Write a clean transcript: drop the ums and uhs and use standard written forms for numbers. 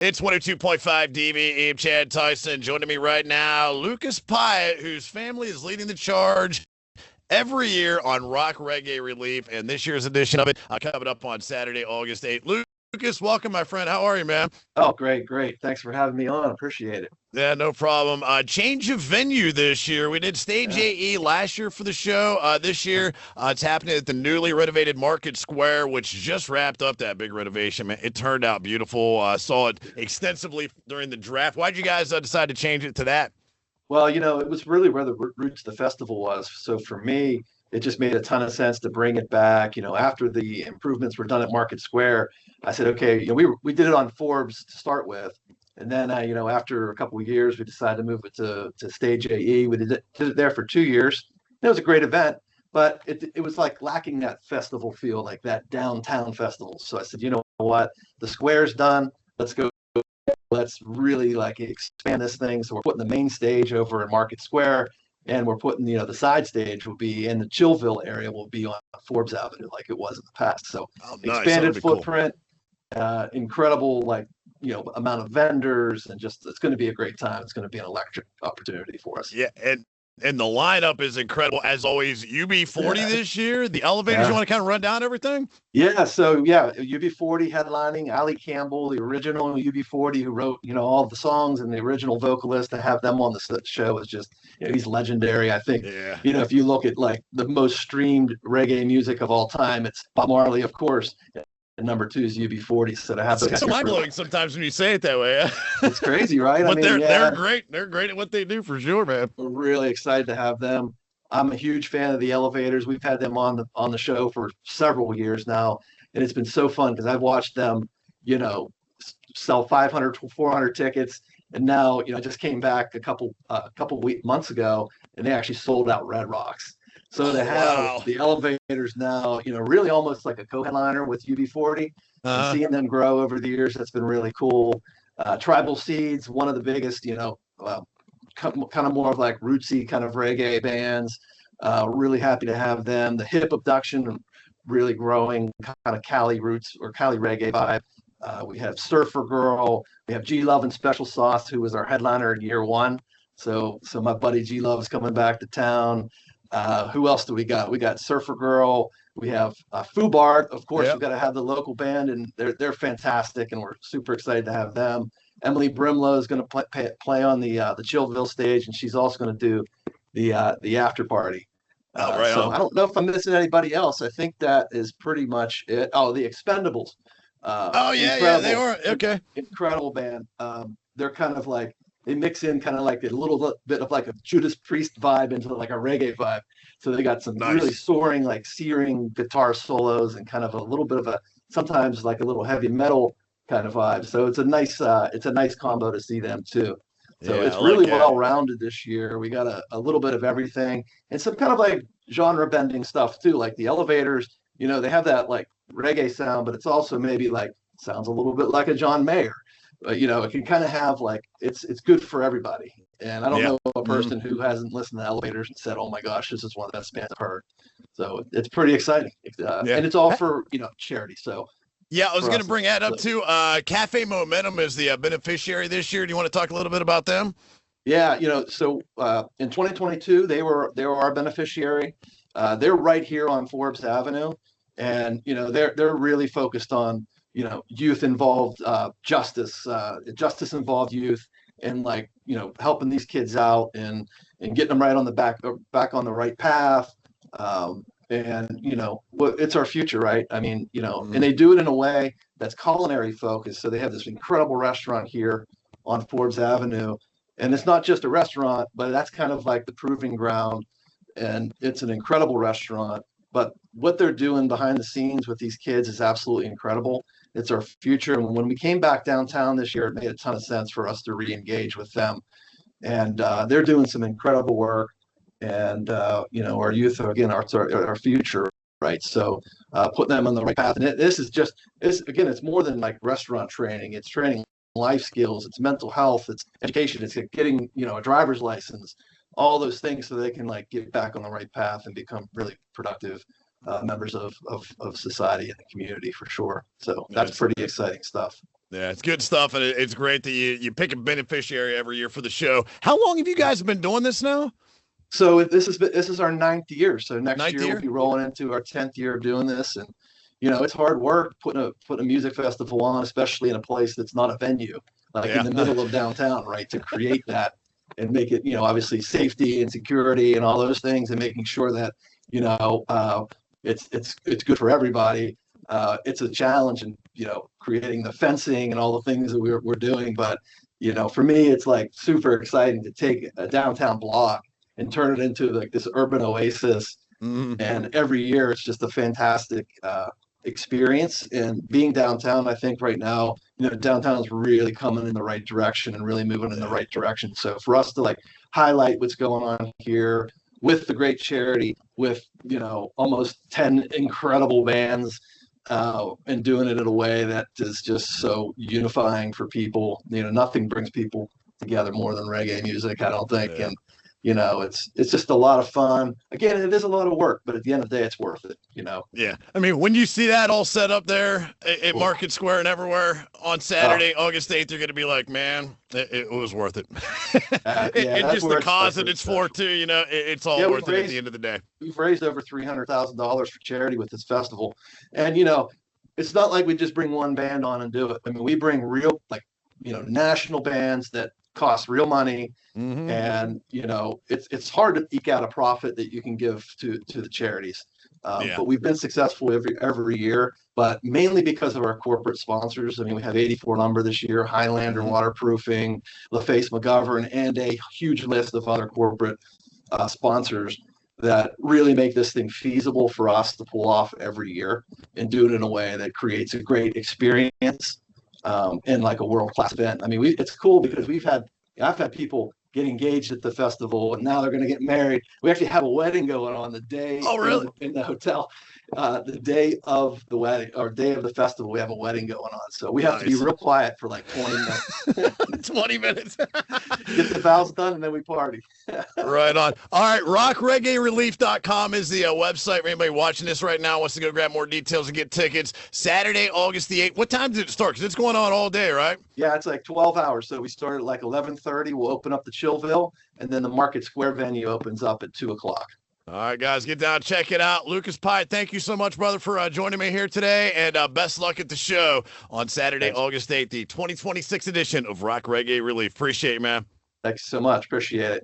It's 102.5 DVE, Chad Tyson. Joining me right now, Lucas Piatt, whose family is leading the charge every year on Rock Reggae Relief, and this year's edition of it coming up on Saturday, August 8th. Lucas, welcome, my friend. How are you, man? Oh, great, great. Thanks for having me on. Appreciate it. Yeah, no problem. Change of venue this year. We did Stage Yeah. AE last year for the show. This year, it's happening at the newly renovated Market Square, which just wrapped up that big renovation. Man, it turned out beautiful. Saw it extensively during the draft. Why'd you guys decide to change it to that? Well, it was really where the roots of the festival was. So for me, it just made a ton of sense to bring it back. After the improvements were done at Market Square, I said, okay, we did it on Forbes to start with. And then, after a couple of years, we decided to move it to Stage AE. We did it there for 2 years. It was a great event, but it was like lacking that festival feel, like that downtown festival. So I said, you know what? The square's done. Let's really like expand this thing. So we're putting the main stage over in Market Square, and we're putting, the side stage will be in the Chillville area, will be on Forbes Avenue like it was in the past. So Oh, nice. That'll expanded be cool. footprint, incredible, like, amount of vendors, and just, it's going to be a great time. It's going to be an electric opportunity for us. Yeah, and the lineup is incredible as always. UB40 Yeah. this year. The elevators. You Yeah. want to kind of run down everything? Yeah, so yeah, UB40 headlining, Ali Campbell, the original UB40 who wrote, all the songs, and the original vocalist. To have them on the show is just, he's legendary. I think, Yeah. if you look at like the most streamed reggae music of all time, it's Bob Marley, of course, and number two is UB40. So to have those It's guys, mind blowing sometimes when you say it that way. it's crazy, right? But they're yeah, great. They're great at what they do for sure, man. we're really excited to have them. I'm a huge fan of the Elevators. We've had them on the show for several years now, and it's been so fun because I've watched them, sell 500 to 400 tickets, and now, I just came back a couple months ago, and they actually sold out Red Rocks. So to Oh, have wow. the Elevators now, really almost like a co-headliner with UB40, and Uh, seeing them grow over the years, that's been really cool. Tribal Seeds, one of the biggest, kind of more of like rootsy kind of reggae bands. Really happy to have them. The Hip Abduction, really growing kind of Cali roots or Cali reggae vibe. We have Surfer Girl. We have G Love and Special Sauce, who was our headliner in year one. So my buddy G Love is coming back to town. Who else do we got? We got Surfer Girl. We have Fubart. Of course, we've yep. got to have the local band, and they're fantastic, and we're super excited to have them. Emily Brimlow is going to play on the Chillville stage, and she's also going to do the after party. Oh, right So on. I don't know if I'm missing anybody else. I think that is pretty much it. Oh, the Expendables, Oh, yeah, yeah, they incredible, are. Okay. incredible band. They're kind of like, they mix in kind of like a little bit of like a Judas Priest vibe into like a reggae vibe. So they got some really Nice. soaring, like searing guitar solos, and kind of a little bit of a, sometimes like a little heavy metal kind of vibe. So it's a nice combo to see them too. So Yeah, I it's like really that. well rounded this year. We got a little bit of everything, and some kind of like genre bending stuff too. Like the Elevators, they have that like reggae sound, but it's also maybe like sounds a little bit like a John Mayer. But it can kind of have like, it's good for everybody. And I don't Yeah. know a Mhm. person who hasn't listened to Elevators and said, "Oh my gosh, this is one of the best bands I've heard." So it's pretty exciting, Yeah. and it's all for charity. So Yeah, I was for going to us, bring that up so too. Cafe Momentum is the beneficiary this year. Do you want to talk a little bit about them? yeah, so in 2022, they were our beneficiary. They're right here on Forbes Avenue, and they're really focused on youth involved justice involved youth, and like helping these kids out, and getting them right on the back on the right path. And it's our future, right? I mean, and Mhm. they do it in a way that's culinary focused. So they have this incredible restaurant here on Forbes Avenue, and it's not just a restaurant, but that's kind of like the proving ground, and it's an incredible restaurant. But what they're doing behind the scenes with these kids is absolutely incredible. It's our future. And when we came back downtown this year, it made a ton of sense for us to re-engage with them. And they're doing some incredible work. And our youth are, again, our future, right? So putting them on the right path. And this again, it's more than like restaurant training. It's training life skills. It's mental health. It's education. It's getting a driver's license. All those things so they can like get back on the right path and become really productive members of society and the community for sure. So that's That's pretty exciting stuff. Yeah, it's good stuff, and it's great that you pick a beneficiary every year for the show. How long have you guys been doing this now? So this is our ninth year. So next Ninth year we'll year? be rolling into our 10th year of doing this, and it's hard work putting a music festival on, especially in a place that's not a venue, like in Yeah. the middle of downtown, right? To create that and make it, obviously safety and security and all those things, and making sure that it's good for everybody. It's a challenge, and creating the fencing and all the things that we're doing, but for me, it's like super exciting to take a downtown block and turn it into like this urban oasis. Mhm. And every year it's just a fantastic experience. And being downtown, I think right now, downtown is really coming in the right direction and really moving in the right direction. So for us to like highlight what's going on here with the great charity, with almost 10 incredible bands, and doing it in a way that is just so unifying for people. Nothing brings people together more than reggae music, I don't think. Yeah. And it's just a lot of fun. Again, it is a lot of work, but at the end of the day, it's worth it. Yeah. I mean, when you see that all set up there at Market Square and everywhere on Saturday, August 8th, you're going to be like, man, it was worth it. And just the cause that it's for, too, it's all worth it at the end of the day. We've raised over $300,000 for charity with this festival. And, it's not like we just bring one band on and do it. I mean, we bring real, like, national bands that cost real money. Mm-hmm. And it's hard to eke out a profit that you can give to the charities, but we've been successful every year, but mainly because of our corporate sponsors. I mean, we have 84 Lumber this year, Highlander Waterproofing, LaFace McGovern, and a huge list of other corporate sponsors that really make this thing feasible for us to pull off every year and do it in a way that creates a great experience, and like a world-class event. I mean, it's cool because I've had people get engaged at the festival, and now they're going to get married. We actually have a wedding going on the day. Oh, really? In the hotel, the day of the wedding or day of the festival, we have a wedding going on. So we have to be real quiet for like 20 minutes. 20 minutes. Get the vows done, and then we party. Right on. All right, rockreggaerelief.com is the website for anybody watching this right now wants to go grab more details and get tickets. Saturday, August the 8th. What time did it start? Because it's going on all day, right? Yeah, it's like 12 hours. So we start at like 11:30. We'll open up the Chillville, and then the Market Square venue opens up at 2 o'clock. All right, guys, get down, check it out. Lucas Piatt, thank you so much, brother, for joining me here today, and best luck at the show on Saturday, Thanks. August 8th, the 2026 edition of Rock Reggae Relief. Appreciate you, man. Thanks so much. Appreciate it.